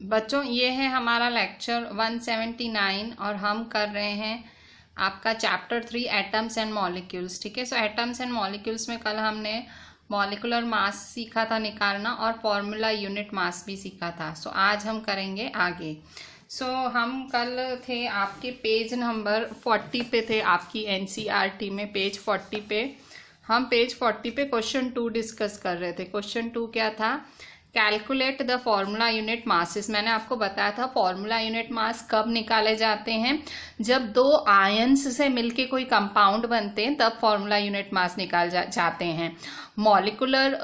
बच्चों ये है हमारा लेक्चर 179 और हम कर रहे हैं आपका चैप्टर 3 एटम्स एंड मॉलिक्यूल्स। ठीक है, सो एटम्स एंड मॉलिक्यूल्स में कल हमने मॉलिकुलर मास सीखा था निकालना और फॉर्मूला यूनिट मास भी सीखा था। सो आज हम करेंगे आगे। सो हम कल थे आपके पेज नंबर 40 पे थे, आपकी एनसीईआरटी में पेज 40 पे। हम पेज 40 पे क्वेश्चन 2 डिस्कस कर रहे थे। क्वेश्चन 2 क्या था? Calculate the formula unit masses. मैंने आपको बताया था फॉर्मूला यूनिट मास कब निकाले जाते हैं, जब दो आयंस से मिलके कोई कंपाउंड बनते हैं तब फॉर्मूला यूनिट मास निकाल जाते हैं। मॉलिकुलर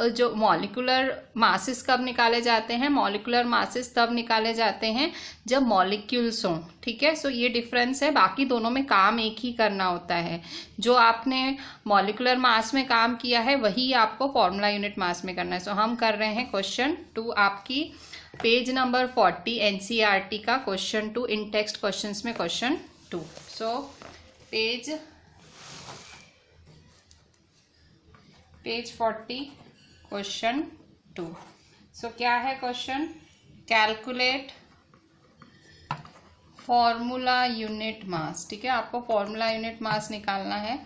मासेस कब निकाले जाते हैं? मॉलिकुलर मासेस तब निकाले जाते हैं जब मॉलिक्यूल्स हों। ठीक है, सो ये डिफरेंस है, बाकी दोनों में काम एक ही करना होता है। जो आपने मॉलिकुलर मास में काम किया है वही आपको फॉर्मूला यूनिट मास में करना है। सो हम कर रहे हैं क्वेश्चन 2 आपकी पेज नंबर 40 एनसीईआरटी का क्वेश्चन 2 इन टेक्स्ट क्वेश्चंस में क्वेश्चन 2। So page 40 question 2। सो क्या है question? Calculate formula unit mass. ठीक है, आपको फॉर्मूला यूनिट मास निकालना है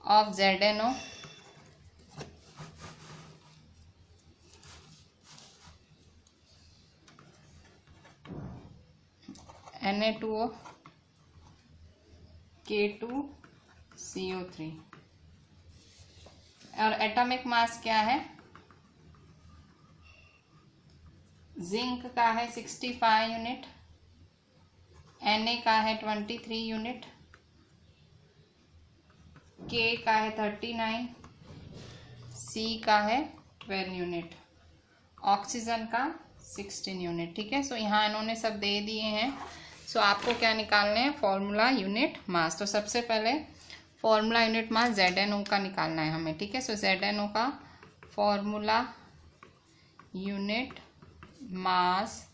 ऑफ ZnO Na2O K2CO3 और एटॉमिक मास क्या है? जिंक का है 65 यूनिट, Na का है 23 यूनिट, K का है 39, C का है 12 यूनिट, ऑक्सीजन का 16 यूनिट। ठीक है, सो यहाँ इन्होंने सब दे दिए हैं। सो आपको क्या निकालना है? Formula unit mass. तो सबसे पहले फॉर्मूला यूनिट मास ZnO का निकालना है हमें। ठीक है, सो ZnO का formula unit mass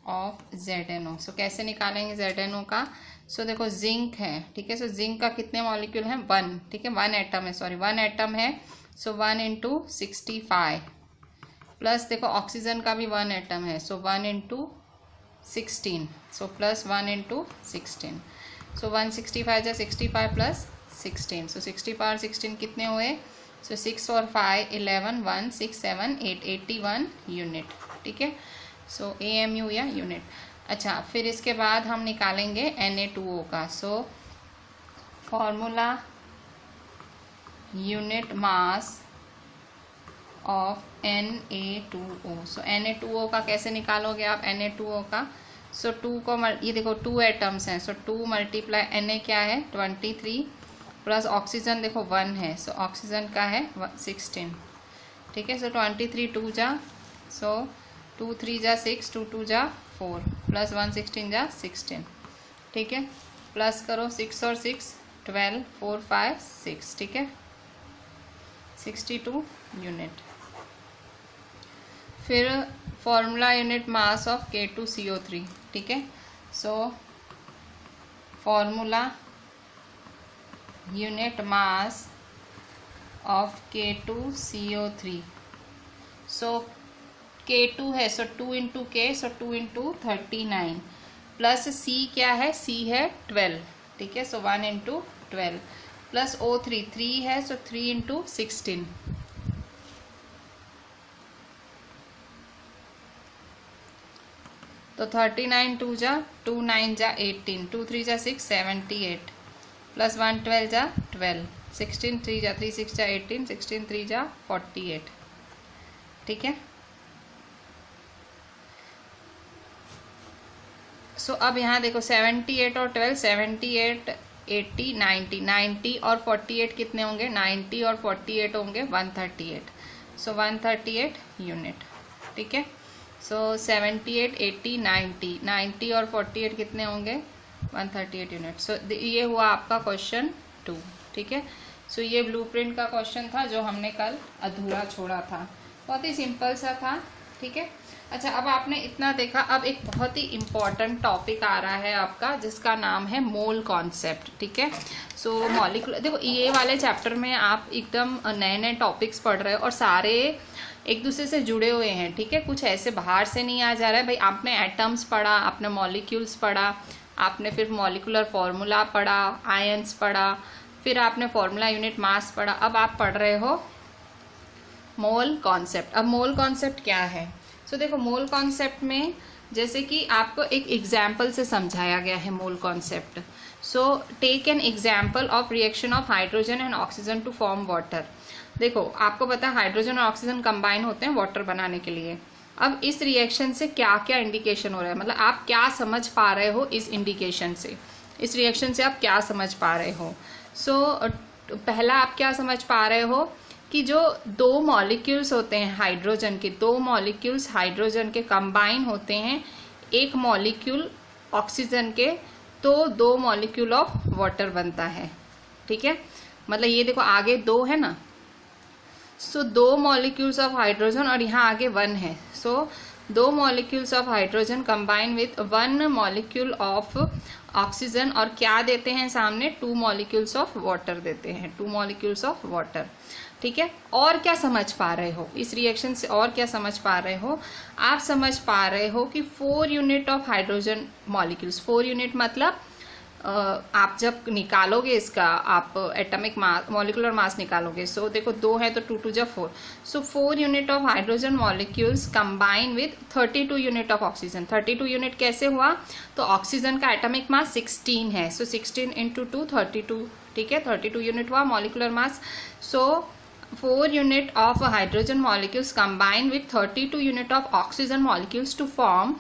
of ZnO। सो कैसे निकालेंगे ZnO का? सो देखो जिंक है। ठीक है, सो जिंक का कितने मॉलिक्यूल हैं? 1। ठीक है, 1 एटम है, सॉरी 1 एटम है। सो 1 × 65 प्लस देखो ऑक्सीजन का भी 1 एटम है, सो 1 × 16, सो प्लस 1 × 16। सो 165 जा 65 प्लस 16, सो 60 पावर 16 कितने हुए? सो 6 और 5 11 1 6 7 8 81 यूनिट। ठीक है, सो AMU या यूनिट। अच्छा, फिर इसके बाद हम निकालेंगे Na2O का। So formula unit mass of Na2O। So Na2O का कैसे निकालोगे आप? Na2O का सो 2 को ये देखो 2 एटम्स हैं, सो 2 × Na क्या है? 23 प्लस ऑक्सीजन देखो 1 है, सो ऑक्सीजन का है 16। ठीक है, सो 23 2 जा, सो 2 3 जा 6, 2 2 जा 4 प्लस 1 16 जा 16। ठीक है, प्लस करो 6 और 6 12 4 5 6। ठीक है, 62 यूनिट। फिर formula unit mass of K2CO3। ठीक है, so formula unit mass of K2CO3। So K2 है, सो 2 × K, सो 2 × 39 प्लस C क्या है? C है 12। ठीक है, सो 1 × 12 प्लस O3 3 है, सो 3 × 16। तो 39 2 जा 2 9 जा 18 2 3 जा 6 78 प्लस 1 12 जा 12 16 3 जा 3 6 जा 18 16 3 जा 48। ठीक है, सो अब यहाँ देखो 78 और 12 78 80 90 90 और 48 कितने होंगे? 90 और 48 होंगे 138, सो 138 यूनिट। ठीक है, सो 78 80 90 90 और 48 कितने होंगे? 138 यूनिट। सो ये हुआ आपका क्वेश्चन 2। ठीक है, सो ये ब्लूप्रिंट का क्वेश्चन था जो हमने कल अधूरा छोड़ा था, बहुत ही सिंपल सा था। ठीक है, अच्छा अब आपने इतना देखा, अब एक बहुत ही इम्पॉर्टेंट टॉपिक आ रहा है आपका जिसका नाम है मोल कॉन्सेप्ट। ठीक है, सो मॉलिक्यूलर, देखो ये वाले चैप्टर में आप एकदम नए नए टॉपिक्स पढ़ रहे हो और सारे एक दूसरे से जुड़े हुए हैं, ठीक है, कुछ ऐसे बाहर से नहीं आ जा रहा है। भाई आपने एटम्स पढ़ा, आपने मॉलिक्यूल्स पढ़ा, आपने फिर मॉलिकुलर फॉर्मूला पढ़ा, आयंस पढ़ा, फिर आपने फॉर्मूला यूनिट मास पढ़ा, अब आप पढ़ रहे हो मोल कॉन्सेप्ट। अब मोल कॉन्सेप्ट क्या है? सो देखो मोल कॉन्सेप्ट में जैसे कि आपको एक एग्जाम्पल से समझाया गया है mole concept. So take an example of reaction of hydrogen and oxygen to form water. देखो आपको पता है हाइड्रोजन और ऑक्सीजन कंबाइन होते हैं वाटर बनाने के लिए। अब इस रिएक्शन से क्या क्या इंडिकेशन हो रहा है, मतलब आप क्या समझ पा रहे हो इस इंडिकेशन से, इस रिएक्शन से आप क्या समझ पा रहे हो? सो पहला आप क्या समझ पा रहे हो कि जो दो मॉलिक्यूल्स होते हैं हाइड्रोजन के, दो मॉलिक्यूल्स हाइड्रोजन के कंबाइन होते हैं एक मॉलिक्यूल ऑक्सीजन के, तो दो मॉलिक्यूल ऑफ वाटर बनता है, ठीक है। मतलब ये देखो आगे दो है ना, सो दो मॉलिक्यूल्स ऑफ हाइड्रोजन और यहाँ आगे वन है। सो दो molecules of hydrogen combine with one molecule of oxygen और क्या देते हैं सामने, टू मॉलिक्यूल्स ऑफ वाटर देते हैं, टू मॉलिक्यूल्स ऑफ वाटर, ठीक है। और क्या समझ पा रहे हो इस रिएक्शन से, और क्या समझ पा रहे हो? आप समझ पा रहे हो कि 4 unit of hydrogen molecules, 4 unit मतलब आप जब निकालोगे इसका, आप एटॉमिक मास, मॉलिकुलर मास निकालोगे, सो देखो 2 है तो 2 2 जा 4, सो 4 unit of hydrogen molecules combine with 32 unit of oxygen. 32 unit कैसे हुआ? तो ऑक्सीजन का एटॉमिक मास 16 है, सो 16 इंटू 2 32, ठीक है, 32 यूनिट हुआ molecular mass. So 4 unit of hydrogen molecules combine with 32 unit of oxygen molecules to form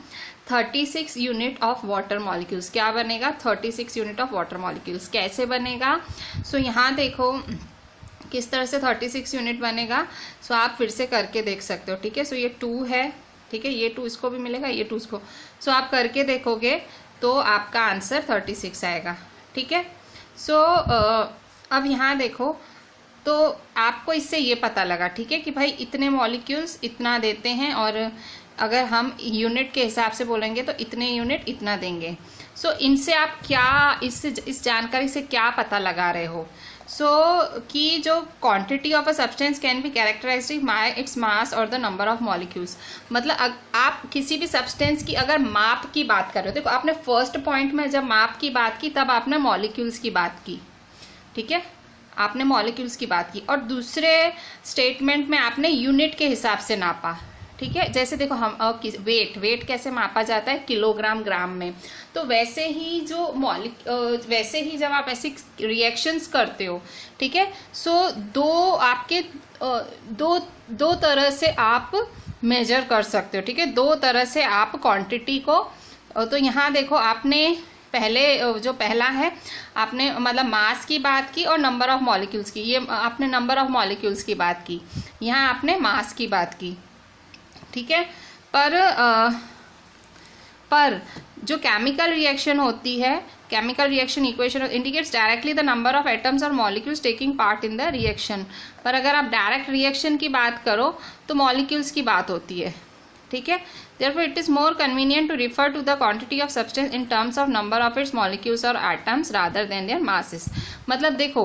36 unit of water molecules। क्या बनेगा? 36 unit of water molecules। कैसे बनेगा? सो यहाँ देखो किस तरह से 36 यूनिट बनेगा। सो आप फिर से करके देख सकते हो, ठीक है। सो ये 2 है, ठीक है, ये 2 इसको भी मिलेगा, ये 2 इसको। सो आप करके देखोगे तो आपका आंसर 36 आएगा, ठीक है। सो अब यहाँ देखो तो आपको इससे ये पता लगा, ठीक है, कि भाई इतने मॉलिक्यूल्स इतना देते हैं और अगर हम यूनिट के हिसाब से बोलेंगे तो इतने यूनिट इतना देंगे। सो इनसे आप क्या, इस जानकारी से क्या पता लगा रहे हो? सो कि जो quantity of a substance can be characterised by its mass और द नंबर ऑफ मॉलिक्यूल्स। मतलब आप किसी भी सब्सटेंस की अगर माप की बात कर रहे हो, देखो आपने फर्स्ट पॉइंट में जब माप की बात की तब आपने मॉलिक्यूल्स की बात की, ठीक है, आपने मॉलिक्यूल्स की बात की, और दूसरे स्टेटमेंट में आपने यूनिट के हिसाब से नापा, ठीक है। जैसे देखो हम वेट कैसे मापा जाता है? किलोग्राम ग्राम में। तो वैसे ही जो वैसे ही जब आप ऐसी रिएक्शंस करते हो, ठीक है, सो दो तरह से आप मेजर कर सकते हो, ठीक है, दो तरह से आप क्वांटिटी को। तो यहाँ देखो आपने पहले जो पहला है आपने मतलब मास की बात की और नंबर ऑफ मॉलिक्यूल्स की, ये आपने नंबर ऑफ मॉलिक्यूल्स की बात की, यहाँ आपने मास की बात की, ठीक है। पर जो केमिकल रिएक्शन होती है, chemical reaction equation indicates directly the number of atoms और molecules taking part in the reaction. पर अगर आप डायरेक्ट रिएक्शन की बात करो तो मॉलिक्यूल्स की बात होती है, ठीक है। Therefore, it is more convenient to refer to the quantity of substance in terms of number of its molecules or atoms rather than their masses। मतलब देखो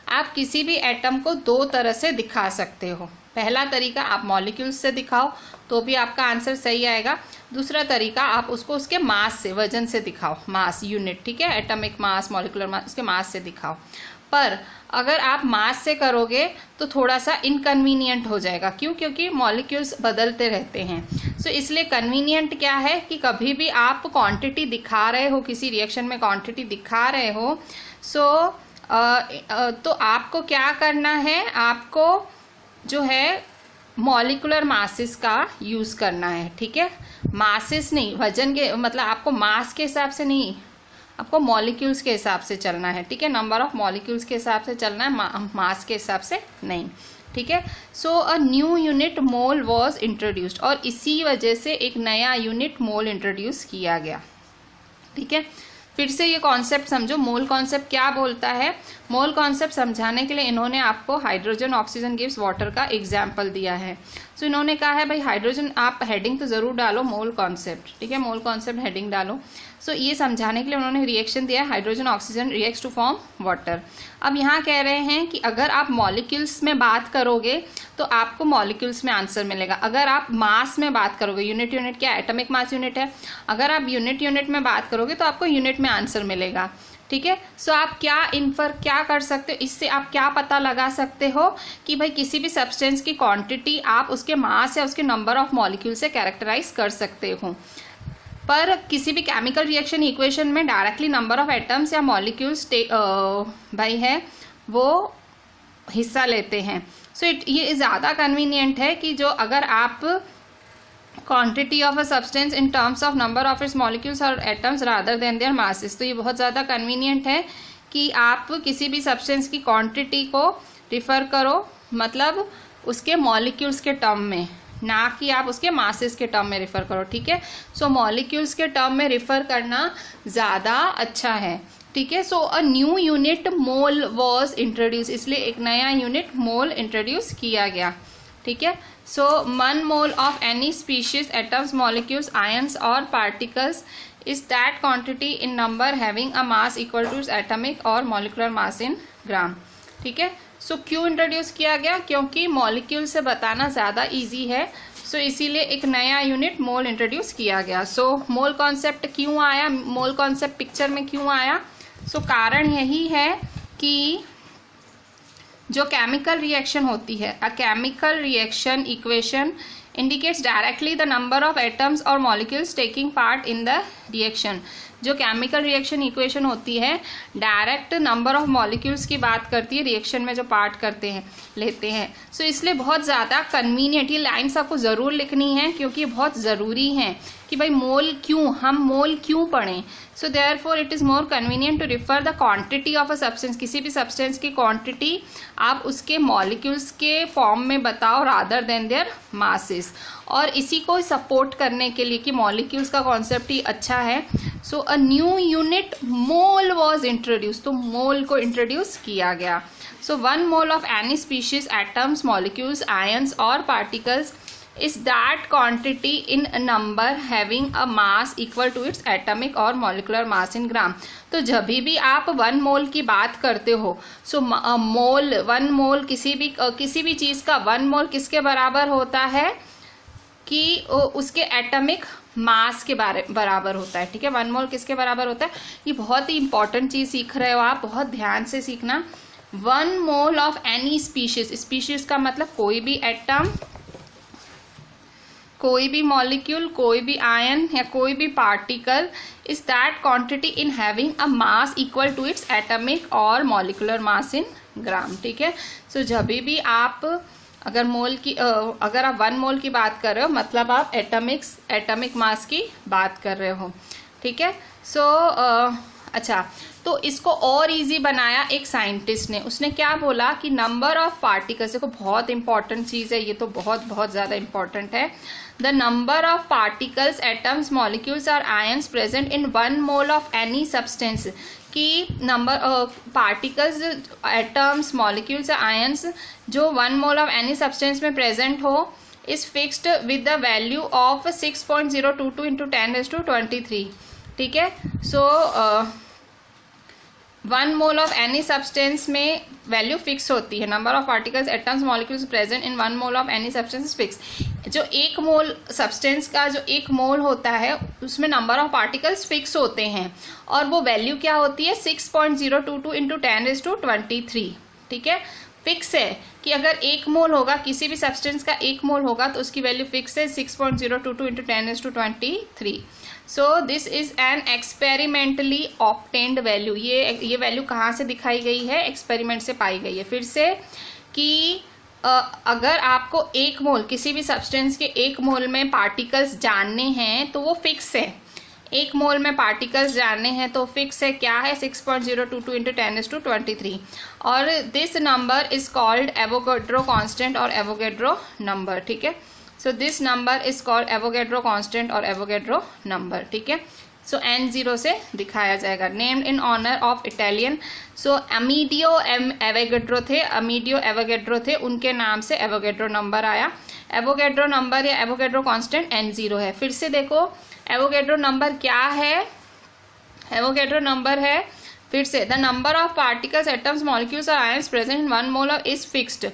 आप किसी भी एटम को दो तरह से दिखा सकते हो। पहला तरीका आप मॉलिक्यूल्स से दिखाओ तो भी आपका आंसर सही आएगा। दूसरा तरीका आप उसको उसके मास से, वजन से दिखाओ, मास यूनिट, ठीक है, एटॉमिक मास, मॉलिकुलर मास, उसके मास से दिखाओ। पर अगर आप मास से करोगे तो थोड़ा सा इनकन्वीनियंट हो जाएगा। क्यों? क्योंकि मॉलिक्यूल्स बदलते रहते हैं। सो इसलिए कन्वीनियंट क्या है कि कभी भी आप क्वांटिटी दिखा रहे हो, किसी रिएक्शन में क्वांटिटी दिखा रहे हो, तो आपको क्या करना है, आपको जो है मॉलिकुलर मासेस का यूज़ करना है, ठीक है। मासेस नहीं, वजन के मतलब आपको मास के हिसाब से नहीं, आपको मॉलिक्यूल्स के हिसाब से चलना है, ठीक है, नंबर ऑफ मॉलिक्यूल्स के हिसाब से चलना है, मास के हिसाब से नहीं, ठीक है। So a new unit mole was introduced, और इसी वजह से एक नया यूनिट मोल इंट्रोड्यूस किया गया, ठीक है। फिर से ये कॉन्सेप्ट समझो, मोल कॉन्सेप्ट क्या बोलता है। मोल कॉन्सेप्ट समझाने के लिए इन्होंने आपको हाइड्रोजन ऑक्सीजन गिव्स वाटर का एग्जाम्पल दिया है। सो इन्होंने कहा है भाई हाइड्रोजन, आप हेडिंग तो जरूर डालो मोल कॉन्सेप्ट, ठीक है, मोल कॉन्सेप्ट हेडिंग डालो। सो ये समझाने के लिए उन्होंने रिएक्शन दिया है, hydrogen oxygen reacts to form water. अब यहाँ कह रहे हैं कि अगर आप मॉलिक्यूल्स में बात करोगे तो आपको मॉलिक्यूल्स में आंसर मिलेगा। अगर आप मास में बात करोगे, यूनिट क्या एटॉमिक मास यूनिट है, अगर आप यूनिट में बात करोगे तो आपको यूनिट में आंसर मिलेगा, ठीक है। सो आप क्या कर सकते हो, इससे आप क्या पता लगा सकते हो कि भाई किसी भी सब्सटेंस की क्वांटिटी आप उसके मास या उसके नंबर ऑफ मॉलिक्यूल से कैरेक्टराइज कर सकते हो। पर किसी भी केमिकल रिएक्शन इक्वेशन में डायरेक्टली नंबर ऑफ एटम्स या मॉलिक्यूल्स भाई है वो हिस्सा लेते हैं। सो ये ज़्यादा कन्वीनियंट है कि जो अगर आप quantity of a substance in terms of number of its molecules और atoms rather than their masses, तो ये बहुत ज़्यादा कन्वीनियंट है कि आप किसी भी सब्सटेंस की क्वांटिटी को रिफ़र करो, मतलब उसके मॉलिक्यूल्स के टर्म में, ना कि आप उसके मासेस के टर्म में रिफ़र करो, ठीक है। सो मॉलिक्यूल्स के टर्म में रिफ़र करना ज़्यादा अच्छा है, ठीक है। So a new unit mole was introduce, इसलिए एक नया यूनिट मोल इंट्रोड्यूस किया गया, ठीक है। So 1 mole of any species atoms molecules ions और particles is that quantity in number having a mass equal to its atomic और molecular mass in gram, ठीक है। सो क्यों इंट्रोड्यूस किया गया, क्योंकि मॉलिक्यूल से बताना ज़्यादा इजी है, सो इसीलिए एक नया यूनिट मोल इंट्रोड्यूस किया गया। सो मोल कॉन्सेप्ट क्यों आया, मोल कॉन्सेप्ट पिक्चर में क्यों आया, सो कारण यही है कि जो केमिकल रिएक्शन होती है, a chemical reaction equation indicates directly the number of atoms or molecules taking part in the reaction। जो केमिकल रिएक्शन इक्वेशन होती है डायरेक्ट नंबर ऑफ मॉलिक्यूल्स की बात करती है, रिएक्शन में जो पार्ट करते हैं लेते हैं। सो इसलिए बहुत ज़्यादा कन्वीनियंट, ये लाइन्स आपको ज़रूर लिखनी है क्योंकि बहुत ज़रूरी है कि भाई मोल क्यों, हम मोल क्यों पढ़ें। So therefore it is more convenient to refer the quantity of a substance, किसी भी सब्सटेंस की क्वांटिटी आप उसके मॉलिक्यूल्स के फॉर्म में बताओ रादर देन देयर मासेस। और इसी को सपोर्ट करने के लिए कि मॉलिक्यूल्स का कॉन्सेप्ट ही अच्छा है, so a new unit mole was introduce, तो मोल को इंट्रोड्यूस किया गया। So 1 mole of any species atoms molecules ions और particles is that quantity in a number having a mass equal to its atomic or molecular mass in gram। तो जब भी आप 1 मोल की बात करते हो, सो मोल 1 मोल किसी भी चीज़ का 1 मोल किसके बराबर होता है कि उसके एटॉमिक मास के बराबर होता है, ठीक है। 1 मोल किसके बराबर होता है, ये बहुत ही इंपॉर्टेंट चीज़ सीख रहे हो आप, बहुत ध्यान से सीखना। 1 mole of any species, species का मतलब कोई भी एटम, कोई भी मॉलिक्यूल, कोई भी आयन या कोई भी particle is that quantity in having a mass equal to its atomic और मॉलिक्यूलर मास इन ग्राम, ठीक है। सो जब भी आप अगर आप 1 मोल की बात कर रहे हो मतलब आप एटॉमिक मास की बात कर रहे हो, ठीक है। सो अच्छा, तो इसको और इजी बनाया एक साइंटिस्ट ने, उसने क्या बोला कि नंबर ऑफ पार्टिकल्स, देखो बहुत इंपॉर्टेंट चीज़ है ये, तो बहुत ज़्यादा इंपॉर्टेंट है। The number of particles atoms molecules और ions present in 1 mole of any substance, कि number particles atoms molecules ions जो 1 मोल ऑफ एनी सब्सटेंस में प्रेजेंट हो is fixed with the value of 6.022 into 10⁻23, ठीक है। So 1 mole of any substance में value fix होती है, number of particles atoms molecules present in 1 mole of any substance fix. जो 1 मोल substance का जो 1 मोल होता है उसमें नंबर ऑफ पार्टिकल्स फिक्स होते हैं और वो वैल्यू क्या होती है 6.022 इंटू 10⁻23, ठीक है। फिक्स है कि अगर 1 मोल होगा, किसी भी सब्सटेंस का 1 मोल होगा तो उसकी वैल्यू फिक्स है 6.022 into 10⁻23। So this is an experimentally obtained value. ये वैल्यू कहाँ से दिखाई गई है, एक्सपेरिमेंट से पाई गई है। फिर से कि अगर आपको 1 मोल किसी भी सब्सटेंस के 1 मोल में पार्टिकल्स जानने हैं तो वो फिक्स है, 1 मोल में पार्टिकल्स जानने हैं तो फिक्स है, क्या है 6.022 इंटू 10⁻23। और this number is called Avogadro constant और एवोगैड्रो नंबर, ठीक है। So this number is called Avogadro constant और एवोगैड्रो नंबर, ठीक है। सो N0 से दिखाया जाएगा। Named in honour of Italian, so Amedeo Avogadro थे, अमीडियो एवोगैड्रो थे, उनके नाम से एवोगैड्रो नंबर आया। एवोगैड्रो नंबर या एवोगैड्रो कांस्टेंट N0 है। फिर से देखो एवोगैड्रो नंबर क्या है, एवोगैड्रो नंबर है फिर से the number of particles atoms molecules और ions present in 1 mole of is fixed.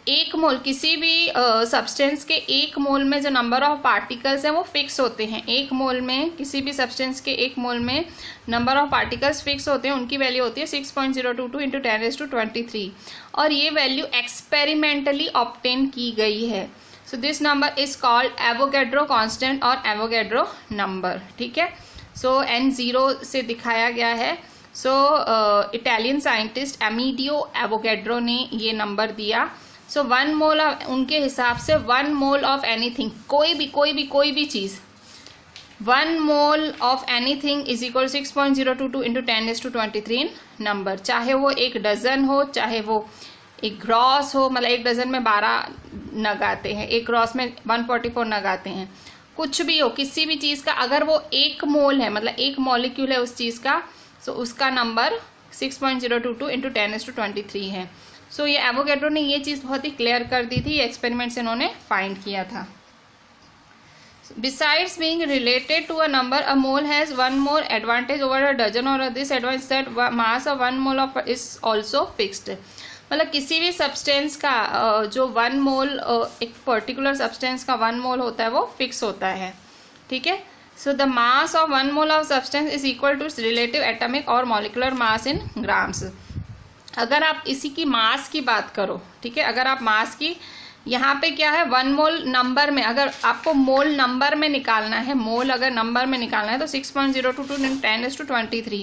एक मोल किसी भी सब्सटेंस के एक मोल में जो नंबर ऑफ पार्टिकल्स हैं वो फिक्स होते हैं। एक मोल में किसी भी सब्सटेंस के एक मोल में नंबर ऑफ पार्टिकल्स फिक्स होते हैं, उनकी वैल्यू होती है 6.022 इंटू 10⁻23 और ये वैल्यू एक्सपेरिमेंटली ऑब्टेन की गई है। So this number is called Avogadro constant और एवोगैड्रो नंबर, ठीक है। सो N0 से दिखाया गया है। सो इटालियन साइंटिस्ट अमीडियो एवोगैड्रो ने ये नंबर दिया। सो 1 मोल ऑफ, उनके हिसाब से 1 मोल ऑफ एनीथिंग, कोई भी चीज़, 1 mole of anything is equal 6.022 into 10⁻23 in number. चाहे वो एक डजन हो, चाहे वो एक ग्रॉस हो, मतलब एक डजन में 12 नग आते हैं, एक ग्रॉस में 144 नग आते हैं, कुछ भी हो, किसी भी चीज़ का अगर वो एक मोल है, मतलब एक मॉलिक्यूल है उस चीज़ का, सो उसका नंबर 6.022 इंटू 10⁻23 है। सो ये एवोगैड्रो ने ये चीज़ बहुत ही क्लियर कर दी थी, ये एक्सपेरिमेंट से इन्होंने फाइंड किया था। Besides being related to a number, a mole has 1 more advantage over a dozen और this advantage that mass of 1 mole of is also fixed. मतलब किसी भी सब्सटेंस का जो 1 मोल, एक पर्टिकुलर सब्सटेंस का 1 मोल होता है वो फिक्स होता है, ठीक है। So the mass of 1 mole of substance is equal to its relative atomic और मॉलिक्यूलर मास इन ग्राम्स। अगर आप इसी की मास की बात करो, ठीक है, अगर आप मास की, यहाँ पे क्या है 1 मोल नंबर में, अगर आपको मोल नंबर में निकालना है, मोल अगर नंबर में निकालना है तो 6.022 इंटू 10⁻23,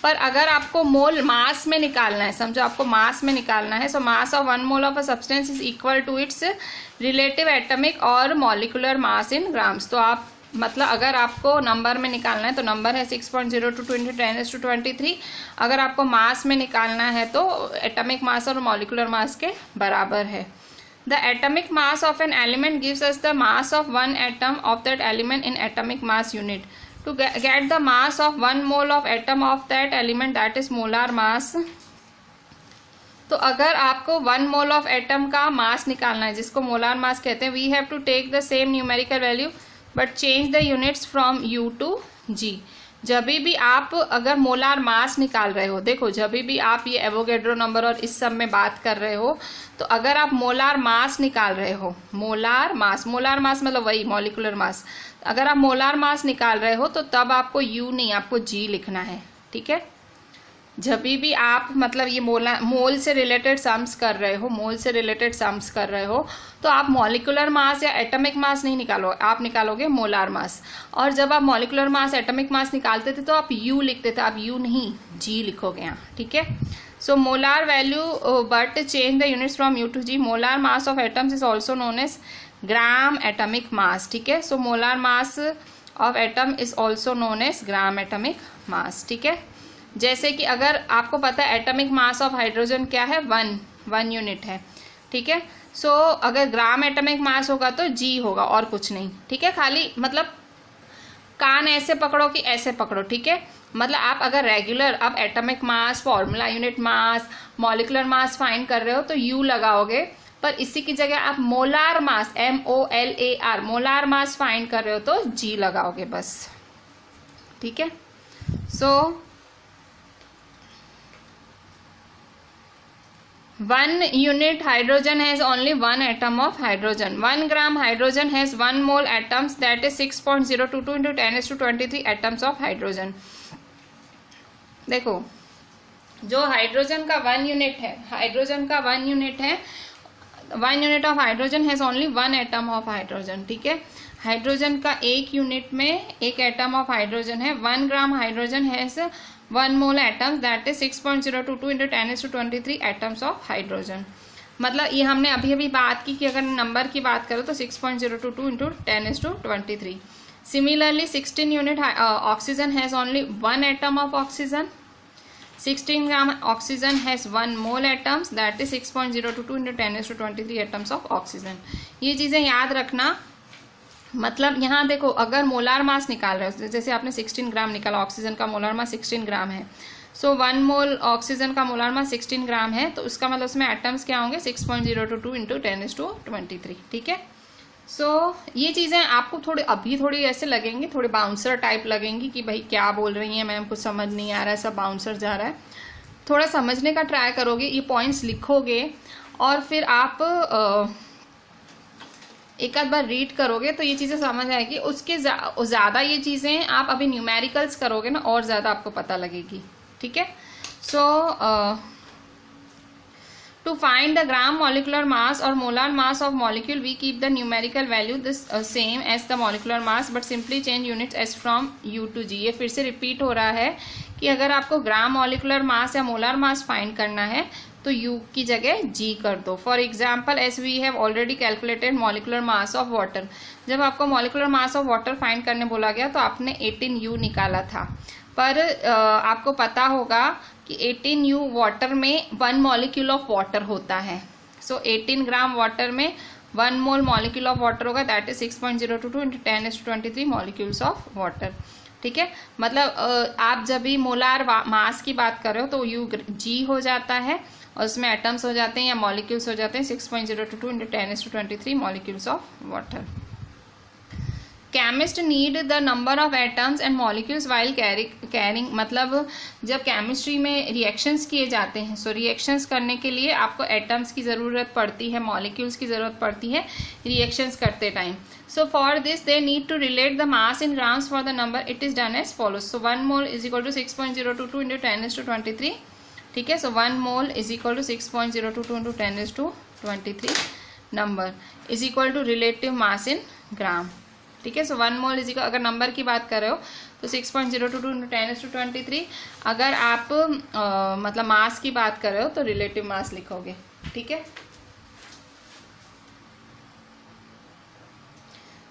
पर अगर आपको मोल मास में निकालना है, समझो आपको मास में निकालना है, so mass of 1 mole of a substance is equal to its relative atomic और मॉलिक्यूलर मास इन ग्राम्स। तो आप मतलब अगर आपको नंबर में निकालना है तो नंबर है 6.022 इंटू 10⁻23, अगर आपको मास में निकालना है तो एटॉमिक मास और मॉलिक्यूलर मास के बराबर है। The atomic mass of an element gives us the mass of 1 atom of that element in atomic mass unit. To get the mass of 1 mole of atom of that element that is molar mass. तो अगर आपको 1 mole of atom का मास निकालना है, जिसको molar mass कहते हैं, we have to take the same numerical value but change the units from U to G। जब भी आप अगर मोलार मास निकाल रहे हो, देखो जब भी आप ये एवोगैड्रो नंबर और इस सब में बात कर रहे हो, तो अगर आप मोलार मास निकाल रहे हो, मोलार मास मतलब वही मॉलिक्यूलर मास, अगर आप मोलार मास निकाल रहे हो तो तब आपको U नहीं, आपको G लिखना है, ठीक है। जब भी आप मतलब ये मोल से रिलेटेड सम्स कर रहे हो, मोल से रिलेटेड सम्स कर रहे हो, तो आप मॉलिक्यूलर मास या एटॉमिक मास नहीं निकालो, आप निकालोगे मोलार मास। और जब आप मॉलिक्यूलर मास, एटॉमिक मास निकालते थे तो आप U लिखते थे, आप U नहीं G लिखोगे यहाँ, ठीक है। So molar value but change the units from U to G। Molar mass of atoms is also known as gram atomic mass, ठीक है। So molar mass of atom is also known as gram atomic mass, ठीक है। जैसे कि अगर आपको पता है एटॉमिक मास ऑफ हाइड्रोजन क्या है, 1 यूनिट है, ठीक है। सो अगर ग्राम एटॉमिक मास होगा तो G होगा और कुछ नहीं, ठीक है। खाली मतलब कान ऐसे पकड़ो कि ऐसे पकड़ो, ठीक है। मतलब आप अगर रेगुलर आप atomic mass, formula unit mass, molecular mass find कर रहे हो तो U लगाओगे, पर इसी की जगह आप molar mass MOLAR molar mass find कर रहे हो तो G लगाओगे बस, ठीक है। So 1 unit hydrogen has only 1 atom of hydrogen. 1 gram hydrogen has 1 mole atoms, that is 6.022 into 10⁻23 atoms of hydrogen. देखो जो हाइड्रोजन का 1 यूनिट है, हाइड्रोजन का 1 यूनिट है, 1 unit of hydrogen has only 1 atom of hydrogen, ठीक है। Hydrogen का 1 unit में 1 एटम ऑफ हाइड्रोजन है। 1 gram hydrogen has 1 mole atoms, that is 6.022 into 10⁻23 atoms of hydrogen. मतलब ये हमने अभी अभी बात की कि अगर नंबर की बात करो तो 6.022 into 10⁻23। Similarly 16 unit oxygen has only 1 atom of oxygen. 16 gram oxygen has 1 mole atoms, that is 6.022 into 10⁻23 atoms of oxygen. ये चीज़ें याद रखना मतलब यहाँ देखो, अगर मोलार मास निकाल रहे हो, जैसे आपने 16 ग्राम निकाला, ऑक्सीजन का मोलार मास 16 ग्राम है, सो 1 मोल ऑक्सीजन का मोलार मास 16 ग्राम है, तो उसका मतलब उसमें एटम्स क्या होंगे 6.022 इंटू 10⁻23, ठीक है। सो ये चीज़ें आपको थोड़ी ऐसे लगेंगी, थोड़ी बाउंसर टाइप लगेंगी कि भाई क्या बोल रही हैं मैम, कुछ समझ नहीं आ रहा है, सब बाउंसर जा रहा है। थोड़ा समझने का ट्राई करोगे, ये पॉइंट्स लिखोगे और फिर आप एक आध बार रीड करोगे तो ये चीज़ें समझ आएगी। उसके ज़्यादा ये चीज़ें आप अभी न्यूमेरिकल्स करोगे ना, और ज़्यादा आपको पता लगेगी, ठीक है। सो to find the gram molecular mass or molar mass of molecule, we keep the numerical value this same as the molecular mass but simply change units s from u to g। ये फिर से repeat हो रहा है कि अगर आपको ग्राम molecular mass या मोलार मास फाइंड करना है तो u की जगह g कर दो। For example, S V have already calculated molecular mass of water. जब आपको molecular mass of water find करने बोला गया तो आपने 18u निकाला था, पर आपको पता होगा कि 18u वाटर में 1 मॉलिक्यूल ऑफ वाटर होता है। सो 18 ग्राम वाटर में 1 मोल मॉलिक्यूल ऑफ वाटर होगा, that is 6.022 into 10⁻23 molecules of water, ठीक है। मतलब आप जब भी मोलार मास की बात कर रहे हो तो यू जी हो जाता है और उसमें एटम्स हो जाते हैं या मॉलिक्यूल्स हो जाते हैं 6.022 into 10⁻23 molecules of water. Chemist need the number of atoms and molecules while carrying, मतलब जब केमिस्ट्री में रिएक्शंस किए जाते हैं, सो रिएक्शंस करने के लिए आपको एटम्स की ज़रूरत पड़ती है, मॉलिक्यूल्स की ज़रूरत पड़ती है रिएक्शंस करते time. So for this they need to relate the mass in grams for the number, it is done as follows. So 1 mole is equal to 6.022 into 10⁻23, ठीक है। So 1 mole is equal to 6.022 into 10⁻23 number is equal to relative mass in gram, ठीक है। So 1 mole is equal, अगर number की बात कर रहे हो तो 6.022 इंटू 10⁻23, अगर आप मतलब मास की बात कर रहे हो तो रिलेटिव मास लिखोगे, ठीक है।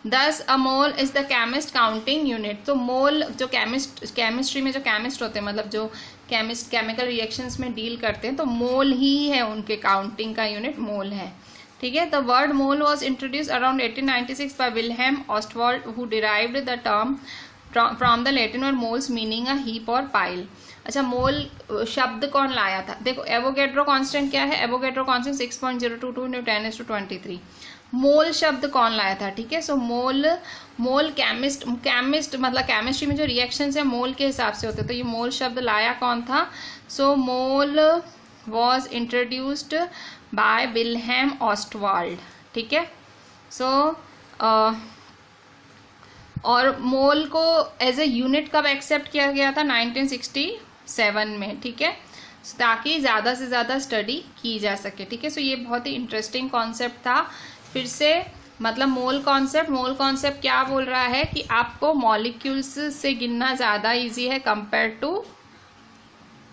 Thus a mole is the chemist counting unit. तो मोल जो केमिस्ट्री में जो केमिस्ट होते हैं, मतलब जो केमिस्ट केमिकल रिएक्शंस में डील करते हैं, तो मोल ही है उनके काउंटिंग का यूनिट, मोल है, ठीक है। The word mole was introduce around 1896 by Wilhelm Ostwald who derived the term from the Latin word moles meaning a heap और पाइल। अच्छा, मोल शब्द कौन लाया था? देखो, एवोगैड्रो कांस्टेंट क्या है? Avogadro constant 6.022 into 10⁻23। मोल शब्द कौन लाया था? ठीक है, सो मोल केमिस्ट मतलब केमिस्ट्री में जो रिएक्शंस है मोल के हिसाब से होते हैं, तो ये मोल शब्द लाया कौन था? सो मोल वॉज इंट्रोड्यूस्ड बाय विल्हेम ऑस्टवाल्ड, ठीक है। सो और मोल को एज ए यूनिट कब एक्सेप्ट किया गया था? 1967 में, ठीक है, ताकि ज़्यादा से ज़्यादा स्टडी की जा सके, ठीक है। सो ये बहुत ही इंटरेस्टिंग कॉन्सेप्ट था। फिर से मतलब मोल कॉन्सेप्ट क्या बोल रहा है कि आपको मॉलिक्यूल्स से गिनना ज़्यादा इजी है कंपेयर टू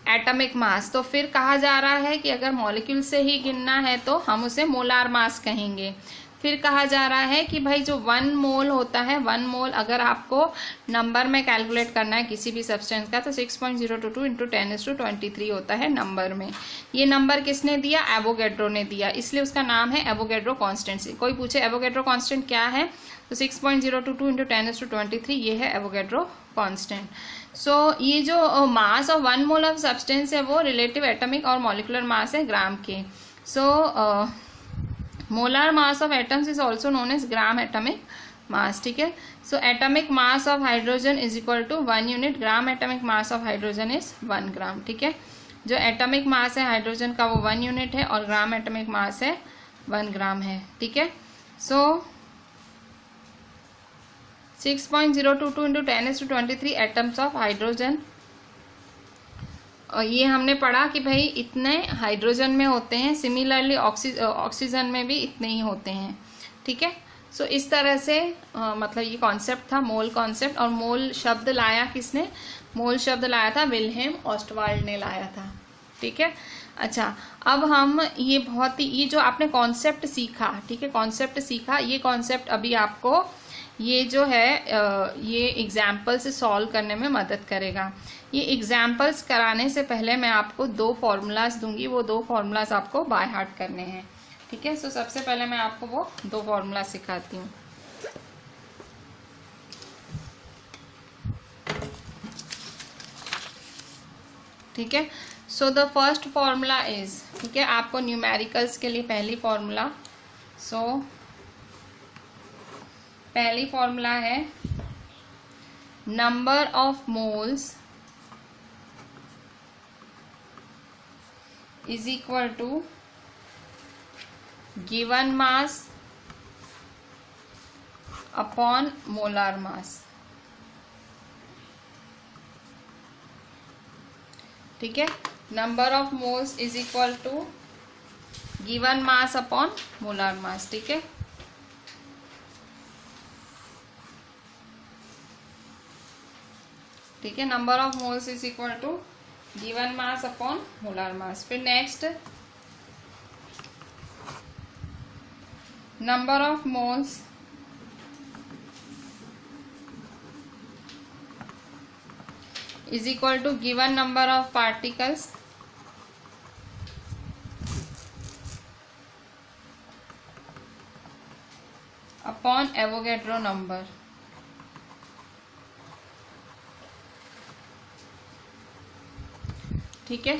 एटॉमिक मास। तो फिर कहा जा रहा है कि अगर मॉलिक्यूल से ही गिनना है तो हम उसे मोलार मास कहेंगे। फिर कहा जा रहा है कि भाई जो 1 मोल होता है, 1 मोल अगर आपको नंबर में कैलकुलेट करना है किसी भी सब्सटेंस का, तो 6.022 इंटू 10⁻23 होता है नंबर में। ये नंबर किसने दिया? एवोगैड्रो ने दिया, इसलिए उसका नाम है एवोगैड्रो कांस्टेंट। कोई पूछे एवोगैड्रो कांस्टेंट क्या है, तो 6.022 इंटू 10⁻23 ये है एवोगैड्रो कांस्टेंट। सो ये जो mass of 1 mole of substance है वो रिलेटिव एटॉमिक और मॉलिकुलर मास है ग्राम के। So molar mass of atoms is also known as gram atomic mass, ठीक है। So atomic mass of hydrogen is equal to 1 unit, gram atomic mass of hydrogen is 1 gram, ठीक है। जो atomic mass है hydrogen का वो 1 unit है और ग्राम एटॉमिक मास है 1 ग्राम है, ठीक है। सो 6.022 इंटू 10⁻23 एटम्स ऑफ हाइड्रोजन, और ये हमने पढ़ा कि भाई इतने हाइड्रोजन में होते हैं, सिमिलरली ऑक्सीजन में भी इतने ही होते हैं, ठीक है। सो इस तरह से मतलब ये कॉन्सेप्ट था मोल कॉन्सेप्ट। और मोल शब्द लाया किसने? मोल शब्द लाया था विल्हेम ऑस्टवाल्ड ने लाया था, ठीक है। अच्छा, अब हम ये जो आपने कॉन्सेप्ट सीखा, ठीक है, कॉन्सेप्ट सीखा, ये कॉन्सेप्ट अभी आपको ये जो है ये एग्जाम्पल से सॉल्व करने में मदद करेगा। ये एग्जाम्पल्स कराने से पहले मैं आपको 2 फॉर्मूलाज दूंगी, वो 2 फॉर्मूलाज आपको बाय हार्ट करने हैं, ठीक है। सो सबसे पहले मैं आपको वो 2 फॉर्मूला सिखाती हूँ। ठीक है। So the first formula is, ठीक है, आपको न्यूमेरिकल्स के लिए पहली फॉर्मूला, सो पहली फॉर्मूला है number of moles is equal to given mass upon molar mass. ठीक है, number of moles is equal to given mass upon molar mass. ठीक है, ठीक है, number of moles is equal to given mass upon molar mass. फिर next, number of moles is equal to given number of particles upon Avogadro number। ठीक है,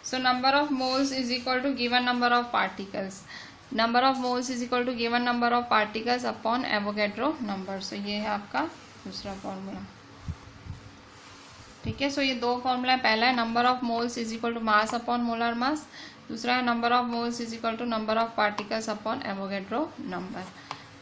so number of moles is equal to given number of particles, number of moles is equal to given number of particles upon Avogadro number। so ये है आपका दूसरा formula. ठीक है, सो ये दो फॉर्मूला, पहला है number of moles is equal to mass upon molar mass, दूसरा है number of moles is equal to number of particles upon Avogadro number.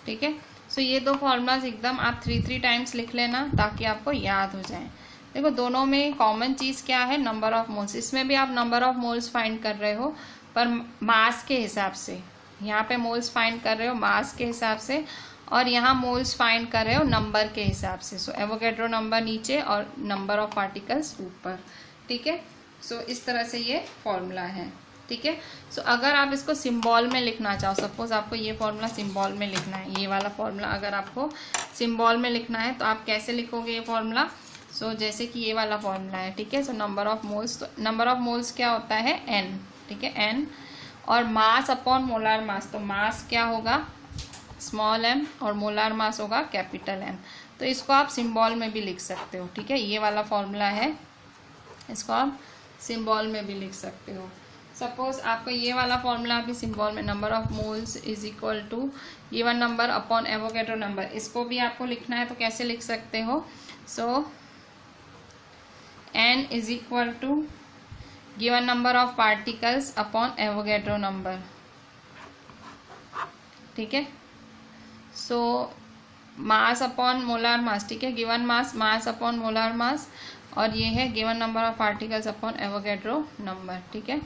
ठीक है, सो ये दो फॉर्मूलाज एकदम आप 3 टाइम्स लिख लेना ताकि आपको याद हो जाए। देखो दोनों में कॉमन चीज़ क्या है, नंबर ऑफ मोल्स। इसमें भी आप नंबर ऑफ मोल्स फाइंड कर रहे हो पर मास के हिसाब से, यहाँ पे मोल्स फाइंड कर रहे हो मास के हिसाब से और यहाँ मोल्स फाइंड कर रहे हो नंबर के हिसाब से। सो एवोगैड्रो नंबर नीचे और नंबर ऑफ पार्टिकल्स ऊपर। ठीक है, सो इस तरह से ये फॉर्मूला है। ठीक है, सो अगर आप इसको सिंबल में लिखना चाहो, सपोज आपको ये फॉर्मूला सिंबल में लिखना है, ये वाला फॉर्मूला अगर आपको सिंबल में लिखना है तो आप कैसे लिखोगे ये फॉर्मूला। सो जैसे कि ये वाला फॉर्मूला है। ठीक है, सो नंबर ऑफ मोल्स, तो नंबर ऑफ मोल्स क्या होता है n। ठीक है, n और मास अपॉन मोलार मास, तो मास क्या होगा स्मॉल m और मोलार मास होगा कैपिटल M। तो इसको आप सिंबल में भी लिख सकते हो। ठीक है, ये वाला फॉर्मूला है, इसको आप सिंबल में भी लिख सकते हो। सपोज आपको ये वाला फॉर्मूला भी सिंबल में, number of moles is equal to given number upon Avogadro number, इसको भी आपको लिखना है तो कैसे लिख सकते हो। So n is equal to given number of particles upon Avogadro number. ठीक है, so mass upon molar mass. ठीक है, given mass, mass upon molar mass, और ये है given number of particles upon Avogadro number. ठीक है,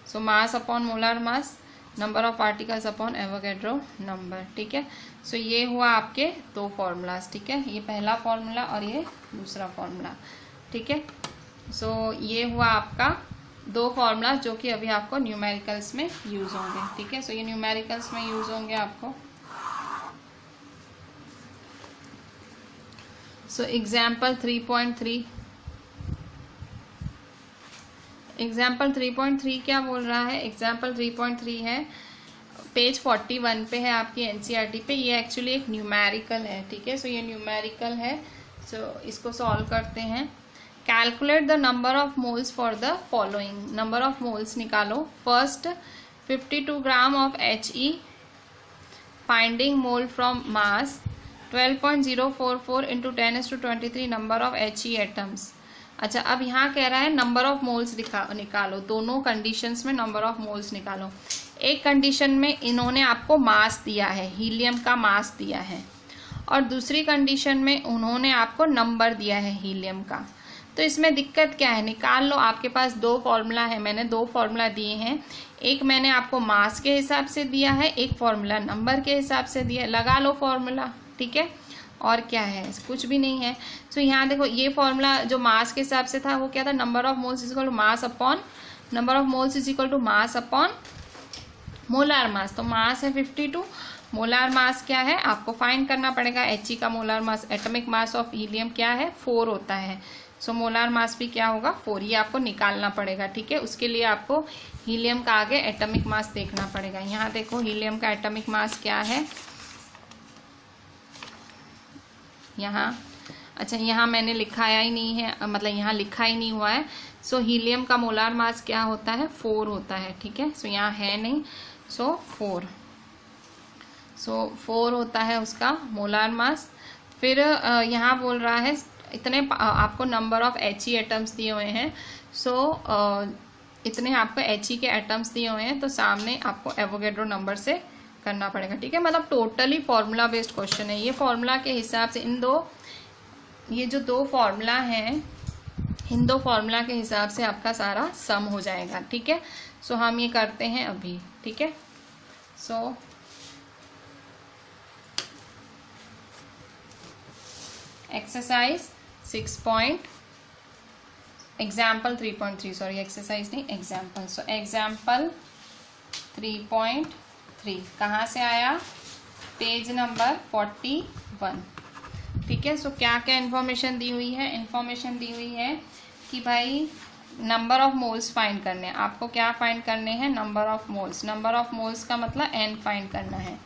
so mass upon molar mass, number of particles upon Avogadro number. ठीक है, सो ये हुआ आपके दो फॉर्मूलाज। ठीक है, ये पहला फॉर्मूला और ये दूसरा फॉर्मूला। ठीक है, सो ये हुआ आपका दो फॉर्मूला जो कि अभी आपको न्यूमेरिकल्स में यूज होंगे। ठीक है, सो ये न्यूमेरिकल्स में यूज होंगे आपको। सो एग्जाम्पल 3.3, एग्जाम्पल 3.3 क्या बोल रहा है, एग्जाम्पल 3.3 है पेज 41 पे है आपकी एनसीईआरटी पे। ये एक्चुअली एक न्यूमेरिकल है। ठीक है, सो ये न्यूमेरिकल है, सो इसको सॉल्व करते हैं। Calculate the number of moles for the following, number of moles निकालो। First 52 gram of HE, finding mole from mass 12.044 into 10⁻23 number of HE atoms. अच्छा, अब यहाँ कह रहा है नंबर ऑफ मोल्स निकालो, दोनों कंडीशंस में नंबर ऑफ मोल्स निकालो। एक कंडीशन में इन्होंने आपको मास दिया है, हीलियम का मास दिया है, और दूसरी कंडीशन में उन्होंने आपको नंबर दिया है हीलियम का। तो इसमें दिक्कत क्या है, निकाल लो। आपके पास दो फॉर्मूला है, मैंने दो फॉर्मूला दिए हैं, एक मैंने आपको मास के हिसाब से दिया है, एक फॉर्मूला नंबर के हिसाब से दिया है, लगा लो फॉर्मूला। ठीक है, और क्या है, कुछ भी नहीं है। सो यहाँ देखो ये फॉर्मूला जो मास के हिसाब से था वो क्या था, number of moles is equal to mass upon, number of moles is equal to mass upon molar mass. तो मास है 52, मोलार मास क्या है आपको फाइंड करना पड़ेगा। HE का molar mass, atomic mass of helium क्या है 4 होता है। सो मोलार मास भी क्या होगा 4, ये आपको निकालना पड़ेगा। ठीक है, उसके लिए आपको हीलियम का आगे एटॉमिक मास देखना पड़ेगा। यहाँ देखो हीलियम का एटॉमिक मास क्या है, यहाँ अच्छा, यहाँ मैंने लिखाया ही नहीं है, मतलब यहाँ लिखा ही नहीं हुआ है। सो हीलियम का मोलार मास क्या होता है? 4 होता है, ठीक है। सो यहाँ है नहीं, सो 4 होता है उसका मोलार मास। फिर यहाँ बोल रहा है इतने आपको नंबर ऑफ He एटम्स दिए हुए हैं। सो इतने आपको He के एटम्स दिए हुए हैं, तो सामने आपको एवोगैड्रो नंबर से करना पड़ेगा, ठीक है। मतलब टोटली फॉर्मूला बेस्ड क्वेश्चन है ये। फॉर्मूला के हिसाब से ये जो दो फॉर्मूला हैं, इन दो फॉर्मूला के हिसाब से आपका सारा सम हो जाएगा, ठीक है। सो हम ये करते हैं अभी, ठीक है। सो एक्सरसाइज 3.3 सॉरी, एक्सरसाइज नहीं, एग्जाम्पल। सो एग्जाम्पल 3.3 कहाँ से आया? पेज नंबर 41, ठीक है। सो क्या क्या इन्फॉर्मेशन दी हुई है? इन्फॉर्मेशन दी हुई है कि भाई नंबर ऑफ मोल्स फाइंड करने हैं। आपको क्या फाइंड करने हैं? Number of moles. Number of moles का मतलब n फाइंड करना है,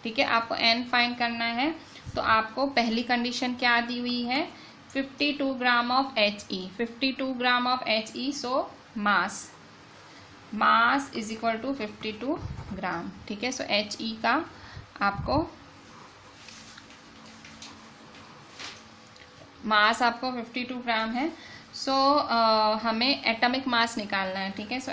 ठीक है। आपको n फाइंड करना है, तो आपको पहली कंडीशन क्या दी हुई है? 52 gram of He, 52 gram of He। So mass is equal to 52 gram, ठीक है। सो He का आपको मास आपको 52 ग्राम है। सो हमें एटॉमिक मास निकालना है, ठीक है। So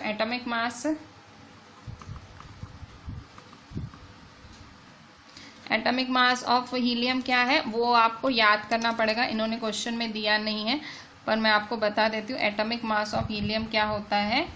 atomic mass of helium क्या है वो आपको याद करना पड़ेगा। इन्होंने क्वेश्चन में दिया नहीं है, पर मैं आपको बता देती हूँ। एटॉमिक मास ऑफ हीलियम क्या होता है?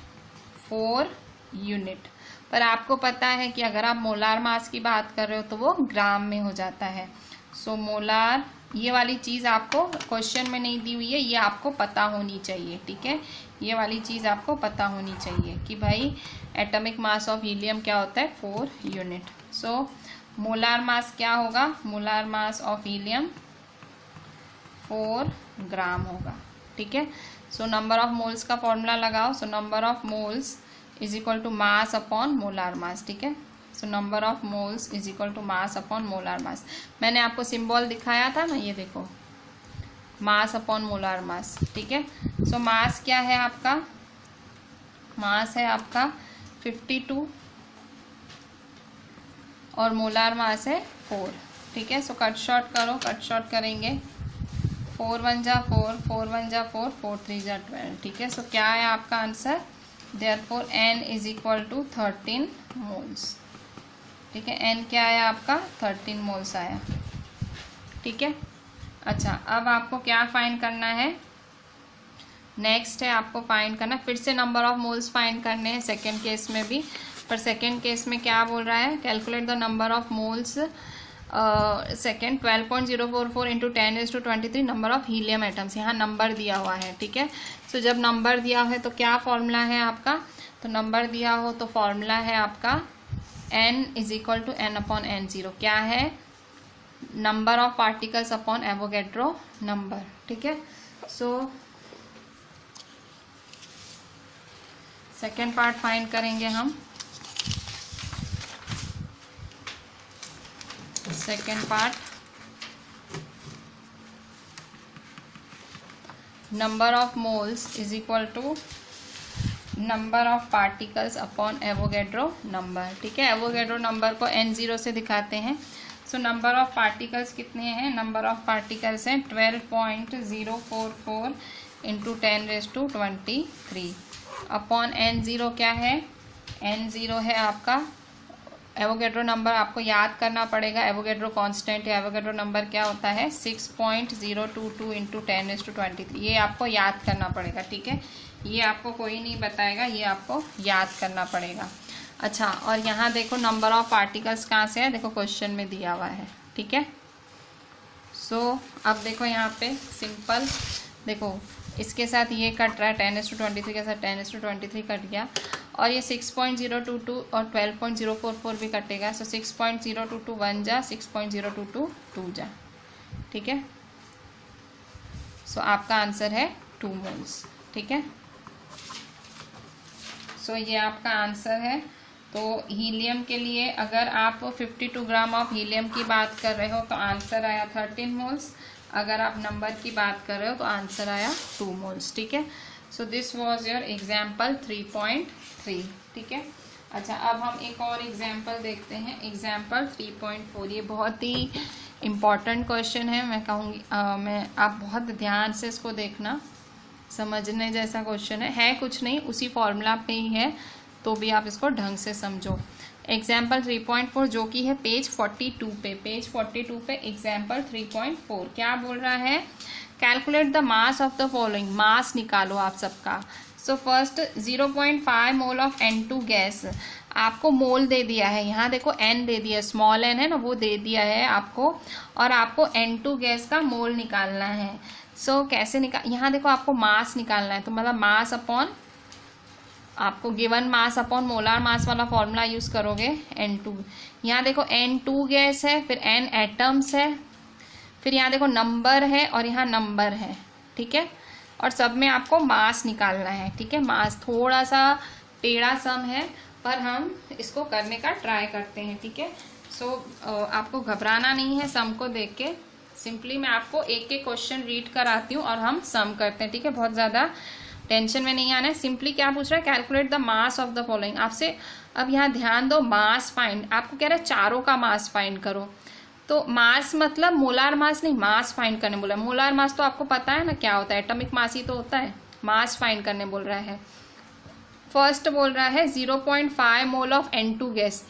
4 यूनिट। पर आपको पता है कि अगर आप मोलार मास की बात कर रहे हो तो वो ग्राम में हो जाता है। सो मोलार, ये वाली चीज़ आपको क्वेश्चन में नहीं दी हुई है, ये आपको पता होनी चाहिए, ठीक है। ये वाली चीज़ आपको पता होनी चाहिए कि भाई एटॉमिक मास ऑफ हीलियम क्या होता है? 4 यूनिट। सो मोलार मास क्या होगा? Molar mass of helium 4 gram होगा, ठीक है। सो नंबर ऑफ मोल्स का फॉर्मूला लगाओ। So number of moles is equal to mass upon molar mass, ठीक है। So number of moles is equal to mass upon molar mass. मैंने आपको symbol दिखाया था ना, ये देखो, मास अपॉन मोलार मास, ठीक है। सो मास क्या है आपका? मास है आपका 52 और मोलार मास है 4, ठीक है। सो कट शॉर्ट करो, कट शॉर्ट करेंगे। 4 1 जा 4, 4 1 जा 4, 4 3 जा 12, ठीक है। सो क्या है आपका answer? Therefore n is equal to 13 moles, ठीक है। n क्या आया आपका? 13 मोल्स आया, ठीक है। अच्छा, अब आपको क्या फाइंड करना है? नेक्स्ट है आपको फाइंड करना, फिर से नंबर ऑफ मोल्स फाइंड करने हैं सेकेंड केस में भी। पर सेकेंड केस में क्या बोल रहा है? Calculate the number of moles second 12.044 into 10⁻23 number of helium atoms. यहाँ नंबर दिया हुआ है, ठीक है। सो जब नंबर दिया है तो क्या फॉर्मूला है आपका? तो नंबर दिया हो तो फॉर्मूला है आपका n is equal to n upon n0। क्या है? Number of particles upon Avogadro number, ठीक है। सो सेकेंड पार्ट फाइंड करेंगे हम। Second part, number of moles is equal to number of particles upon Avogadro number, ठीक है। Avogadro number को n0 से दिखाते हैं। सो नंबर ऑफ पार्टिकल्स कितने हैं? नंबर ऑफ पार्टिकल्स हैं 12.044 इंटू 10⁻23 अपॉन n0 क्या है? n0 है आपका एवोगैड्रो नंबर। आपको याद करना पड़ेगा, एवोगैड्रो कांस्टेंट है। एवोगैड्रो नंबर क्या होता है? 6.022 इंटू 10⁻23। ये आपको याद करना पड़ेगा, ठीक है। ये आपको कोई नहीं बताएगा, ये आपको याद करना पड़ेगा। अच्छा, और यहाँ देखो नंबर ऑफ पार्टिकल्स कहाँ से है? देखो क्वेश्चन में दिया हुआ है, ठीक है। सो अब देखो यहाँ पे सिंपल, देखो इसके साथ ये कट रहा है, 10⁻23 के साथ 10⁻23 कट गया, और ये 6.022 और 12.044 भी कटेगा। सो 6.022 1 जा, 6.022 2 जा, ठीक है। सो आपका आंसर है 2 मोल्स, ठीक है। सो ये आपका आंसर है। तो हीलियम के लिए अगर आप 52 ग्राम ऑफ हीलियम की बात कर रहे हो तो आंसर आया 13 मोल्स। अगर आप नंबर की बात कर रहे हो तो आंसर आया 2 मोल्स। ठीक है, so this was your example 3.3। ठीक है, अच्छा अब हम एक और एग्जाम्पल देखते हैं, एग्जाम्पल 3.4। ये बहुत ही इम्पॉर्टेंट क्वेश्चन है, मैं कहूँगी आप बहुत ध्यान से इसको देखना, समझने जैसा क्वेश्चन है कुछ नहीं, उसी फॉर्मूला पे ही है, तो भी आप इसको ढंग से समझो। एग्जाम्पल 3.4 जो कि है पेज 42 पे, पेज 42 पे एग्जाम्पल 3.4 क्या बोल रहा है, calculate the mass of the following, mass निकालो आप सबका। So first 0.5 mole of N2 gas, आपको मोल दे दिया है, यहाँ देखो N दे दिया, स्मॉल n है ना, वो दे दिया है आपको, और आपको N2 गैस का मोल निकालना है। सो कैसे निकाल, यहाँ देखो आपको मास निकालना है, तो मतलब मास अपॉन आपको गिवन मास अपॉन मोलार मास वाला फॉर्मूला यूज करोगे N2। यहाँ देखो N2 गैस है, फिर N एटम्स है, फिर यहाँ देखो नंबर है और यहाँ नंबर है। ठीक है, और सब में आपको मास निकालना है। ठीक है, मास थोड़ा सा टेढ़ा सम है पर हम इसको करने का ट्राई करते हैं। ठीक है, सो आपको घबराना नहीं है सम को देख के, सिंपली मैं आपको एक एक क्वेश्चन रीड कराती हूँ और हम सम करते हैं। ठीक है, बहुत ज़्यादा टेंशन में नहीं आना है। सिंपली क्या पूछ रहा है, calculate the mass of the following आपसे। अब यहाँ ध्यान दो, मास फाइंड, आपको कह रहा है चारों का मास फाइंड करो, तो मास मतलब मोलार मास नहीं, मास फाइंड करने बोला। मोलार मास तो आपको पता है ना क्या होता है, एटॉमिक मास ही तो होता है, मास फाइंड करने बोल रहा है। फर्स्ट बोल रहा है 0.5 mole of N2 gas,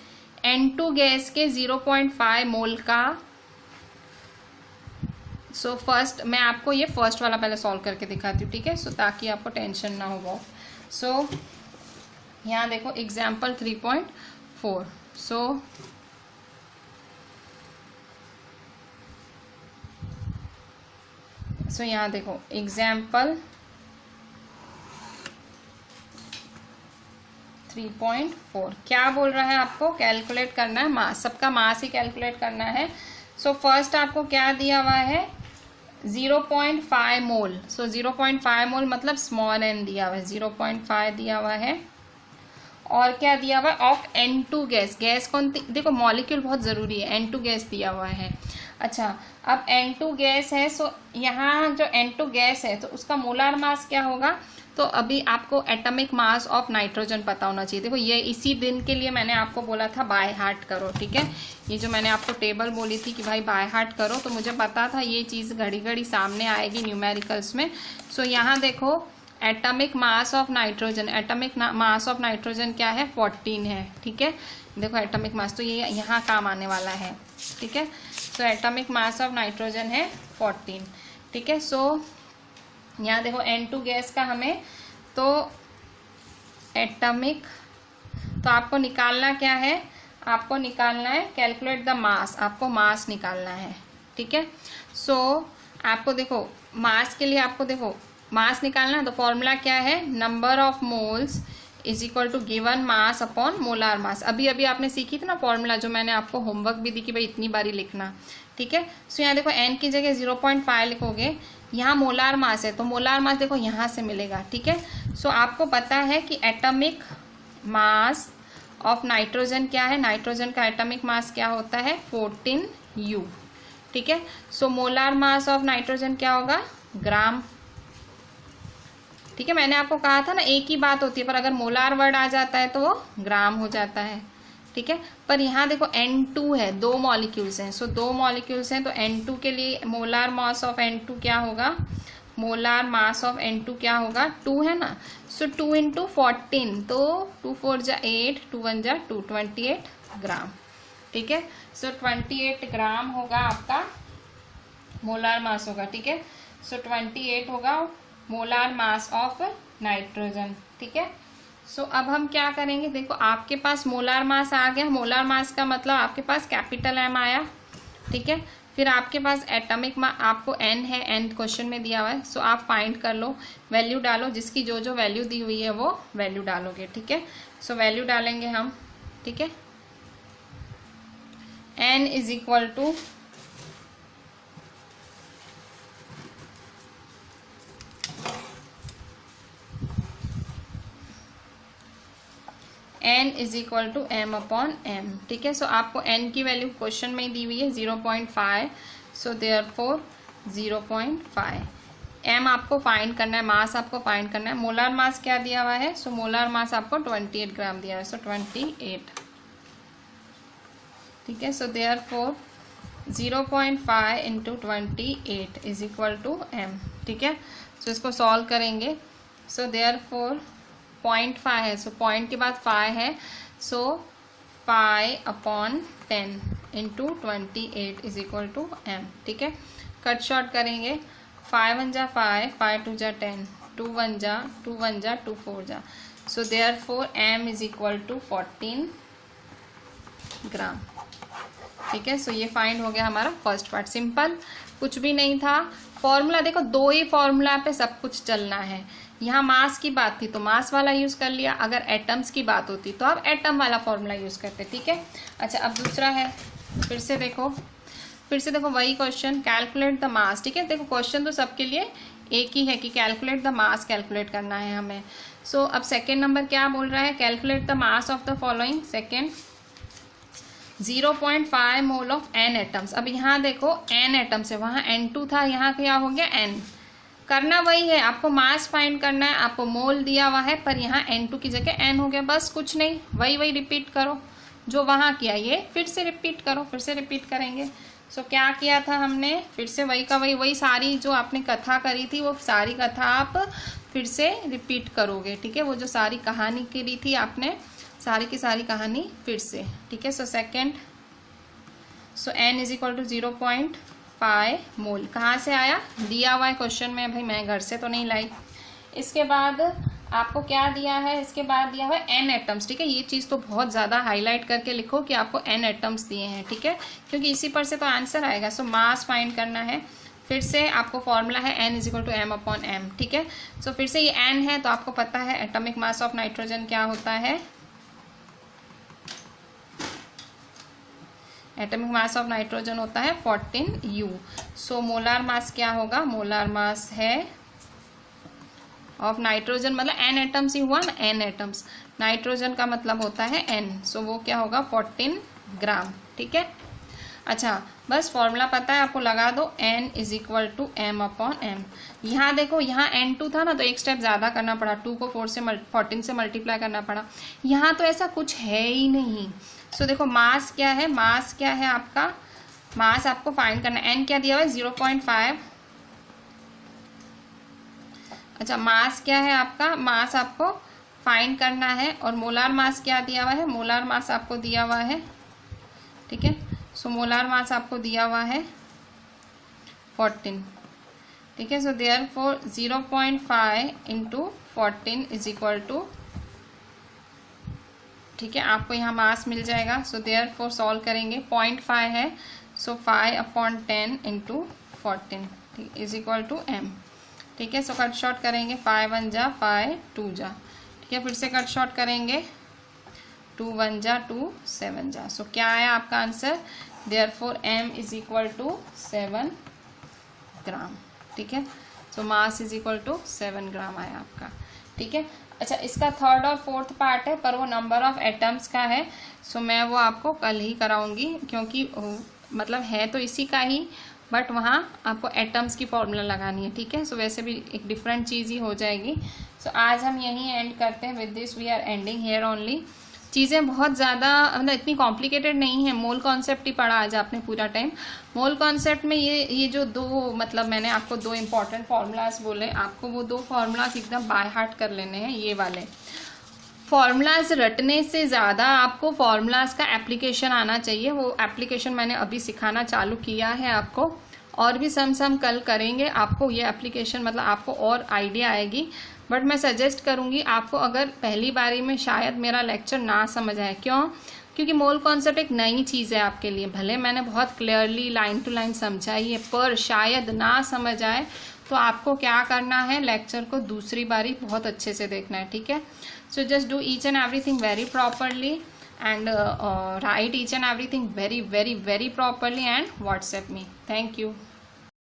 N2 gas के 0.5 मोल का। सो फर्स्ट मैं आपको ये फर्स्ट वाला पहले सॉल्व करके दिखाती हूँ। ठीक है, सो ताकि आपको टेंशन ना हो। सो यहाँ देखो एग्जाम्पल 3.4। सो यहाँ देखो एग्जाम्पल 3.4 क्या बोल रहा है, आपको कैलकुलेट करना है मास, सबका मास ही कैलकुलेट करना है। सो फर्स्ट आपको क्या दिया हुआ है, 0.5 मोल। सो 0.5 मोल मतलब स्मॉल n दिया हुआ है, 0.5 दिया हुआ है, और क्या दिया हुआ है, ऑफ N2 गैस। गैस कौन देखो, मॉलिक्यूल बहुत ज़रूरी है, N2 गैस दिया हुआ है। अच्छा, अब N2 गैस है, सो यहाँ जो N2 गैस है तो उसका मोलार मास क्या होगा, तो अभी आपको एटॉमिक मास ऑफ नाइट्रोजन पता होना चाहिए। देखो ये इसी दिन के लिए मैंने आपको बोला था बाय हार्ट करो। ठीक है, ये जो मैंने आपको टेबल बोली थी कि भाई बाय हार्ट करो, तो मुझे पता था ये चीज़ घड़ी घड़ी सामने आएगी न्यूमेरिकल्स में। सो यहाँ देखो atomic mass of nitrogen, atomic mass of nitrogen क्या है, 14 है। ठीक है, देखो एटॉमिक मास तो ये यहाँ काम आने वाला है। ठीक है, so atomic mass of nitrogen है 14। ठीक है, सो यहाँ देखो N2 गैस का हमें तो एटॉमिक, तो आपको निकालना क्या है, आपको निकालना है कैलकुलेट द मास, आपको मास निकालना है। ठीक है, सो आपको देखो मास के लिए आपको देखो मास निकालना है, तो फॉर्मूला क्या है, number of moles is equal to given mass upon molar mass. अभी अभी आपने सीखी थी ना फॉर्मूला, जो मैंने आपको होमवर्क भी दी कि भाई इतनी बारी लिखना। ठीक है, सो यहाँ देखो n की जगह 0.5 लिखोगे, यहाँ मोलार मास है तो मोलार मास देखो यहाँ से मिलेगा। ठीक है, सो आपको पता है कि एटॉमिक मास ऑफ नाइट्रोजन क्या है, नाइट्रोजन का एटॉमिक मास क्या होता है 14U। ठीक है, so molar mass of nitrogen क्या होगा, ग्राम। ठीक है, मैंने आपको कहा था ना एक ही बात होती है, पर अगर मोलार वर्ड आ जाता है तो वो ग्राम हो जाता है। ठीक है, पर यहाँ देखो N2 है, 2 मॉलिक्यूल्स हैं, सो 2 मॉलिक्यूल्स हैं, तो N2 के लिए मोलार मास ऑफ N2 क्या होगा, मोलार मास ऑफ N2 क्या होगा, 2 है ना, सो 2 × 14, तो 2 4 जा 8, 2 1 जा 2, 28 ग्राम। ठीक है, सो 28 ग्राम होगा आपका मोलार मास होगा। ठीक है, सो 28 होगा मोलार मास ऑफ नाइट्रोजन। ठीक है, सो अब हम क्या करेंगे, देखो आपके पास मोलार मास आ गया, मोलार मास का मतलब आपके पास कैपिटल M आया। ठीक है, फिर आपके पास एटॉमिक मास आपको N है, N क्वेश्चन में दिया हुआ है, सो आप फाइंड कर लो, वैल्यू डालो, जिसकी जो जो वैल्यू दी हुई है वो वैल्यू डालोगे। ठीक है, सो वैल्यू डालेंगे हम। ठीक है, N is equal to n is equal to m upon m। ठीक है, सो आपको n की वैल्यू क्वेश्चन में दी हुई है 0.5, सो देयरफॉर 0.5। m आपको फाइंड करना है, मास आपको फाइंड करना है। मोलर मास क्या दिया हुआ है? सो मोलर मास आपको 28 ग्राम दिया है, सो 28, ठीक है। So therefore 0.5 into 28 is equal to m, ठीक है। सो इसको सॉल्व करेंगे। सो देयरफॉर 0.5 है, सो पॉइंट के बाद 5 है, so 5/10 into 28 is equal to m, ठीक है। कट शॉर्ट करेंगे, 5 1 जा 5, 5 2 जा 10, 2 1 जा 2 1 जा 2 4 जा। So therefore m is equal to 14 gram, ठीक है। सो ये फाइंड हो गया हमारा फर्स्ट पार्ट। सिंपल, कुछ भी नहीं था। फॉर्मूला देखो, 2 ही फॉर्मूला पे सब कुछ चलना है। यहाँ मास की बात थी तो मास वाला यूज कर लिया, अगर एटम्स की बात होती तो आप एटम वाला फॉर्मूला यूज करते, ठीक है। अच्छा, अब दूसरा है, फिर से देखो वही क्वेश्चन, कैलकुलेट द मास, ठीक है। देखो क्वेश्चन तो सबके लिए एक ही है कि कैलकुलेट द मास कैलकुलेट करना है हमें। सो अब सेकेंड नंबर क्या बोल रहा है? Calculate the mass of the following. Second, 0.5 mole of n atoms. अब यहाँ देखो n एटम्स है, वहाँ n2 था, यहाँ क्या हो गया n। करना वही है, आपको मास फाइंड करना है, आपको मोल दिया हुआ है, पर यहाँ n2 की जगह n हो गया, बस कुछ नहीं। वही रिपीट करो जो वहाँ किया, ये फिर से रिपीट करो, फिर से रिपीट करेंगे। सो क्या किया था हमने? फिर से वही का वही सारी जो आपने कथा करी थी वो सारी कथा आप फिर से रिपीट करोगे, ठीक है। वो जो सारी कहानी करी थी आपने, सारी की सारी कहानी फिर से, ठीक है। So second, so n is equal to 0.5 mole. कहाँ से आया? दिया हुआ है क्वेश्चन में, भाई मैं घर से तो नहीं लाई। इसके बाद आपको क्या दिया है? इसके बाद दिया हुआ है n एटम्स, ठीक है। ये चीज़ तो बहुत ज़्यादा हाईलाइट करके लिखो कि आपको n एटम्स दिए हैं, ठीक है, क्योंकि इसी पर से तो आंसर आएगा। सो मास फाइंड करना है। फिर से आपको फॉर्मूला है n is equal to m/m, ठीक है। सो फिर से ये n है तो आपको पता है एटॉमिक मास ऑफ नाइट्रोजन क्या होता है? एटॉमिक मास ऑफ नाइट्रोजन होता है 14U। सो मोलार मास क्या होगा? मोलार मास है ऑफ नाइट्रोजन, मतलब n एटम्स ही हुआ ना, n एटम्स। नाइट्रोजन का मतलब होता है n, सो वो क्या होगा? 14 ग्राम, ठीक है। अच्छा, बस फॉर्मूला पता है आपको, लगा दो n is equal to m/m। यहाँ देखो, यहाँ n2 था ना तो एक स्टेप ज़्यादा करना पड़ा, 2 को 14 से मल्टीप्लाई करना पड़ा। यहाँ तो ऐसा कुछ है ही नहीं। सो देखो मास क्या है? मास क्या है आपका? मास आपको फाइंड करना है। n क्या दिया हुआ है? 0.5। अच्छा, मास क्या है आपका? मास आपको फाइंड करना है। और मोलार मास क्या दिया हुआ है? मोलार मास आपको दिया हुआ है, ठीक है। सो मोलार मास आपको दिया हुआ है 14, ठीक है। So therefore 0.5 into 14 is equal to, ठीक है, आपको यहाँ मास मिल जाएगा। सो देयरफॉर सॉल्व करेंगे, 0.5 है, so 5/10 into 14 is equal to m, ठीक है। सो कट शॉर्ट करेंगे, 5 1 जा 5 2 जा, ठीक है। फिर से कट शॉर्ट करेंगे, 2 1 जा 2 7 जा। सो क्या आया आपका answer? Therefore m is equal to 7 gram, ठीक है। So mass is equal to 7 gram आया आपका, ठीक है। अच्छा, इसका थर्ड और फोर्थ पार्ट है, पर वो नंबर ऑफ एटम्स का है। सो मैं वो आपको कल ही कराऊंगी, क्योंकि मतलब है तो इसी का ही, बट वहाँ आपको एटम्स की फॉर्मूला लगानी है, ठीक है। सो वैसे भी एक डिफरेंट चीज़ ही हो जाएगी। सो आज हम यहीं एंड करते हैं। With this we are ending here only. चीज़ें बहुत ज़्यादा मतलब इतनी कॉम्प्लिकेटेड नहीं है। मोल कॉन्सेप्ट ही पढ़ा आज आपने पूरा टाइम। मोल कॉन्सेप्ट में ये जो दो, मतलब मैंने आपको 2 इंपॉर्टेंट फार्मूलाज बोले, आपको वो 2 फार्मूलाज एकदम बाय हार्ट कर लेने हैं। ये वाले फार्मूलाज रटने से ज़्यादा आपको फार्मूलाज का एप्लीकेशन आना चाहिए। वो एप्लीकेशन मैंने अभी सिखाना चालू किया है आपको, और भी सम कल करेंगे। आपको ये एप्लीकेशन मतलब आपको और आइडिया आएगी। बट मैं सजेस्ट करूँगी आपको, अगर पहली बारी में शायद मेरा लेक्चर ना समझ आए, क्योंकि मोल कॉन्सेप्ट एक नई चीज़ है आपके लिए। भले मैंने बहुत क्लियरली लाइन टू लाइन समझाई है, पर शायद ना समझ आए तो आपको क्या करना है, लेक्चर को दूसरी बारी बहुत अच्छे से देखना है, ठीक है। So just do each and everything very properly and write each and everything very properly and WhatsApp me. Thank you.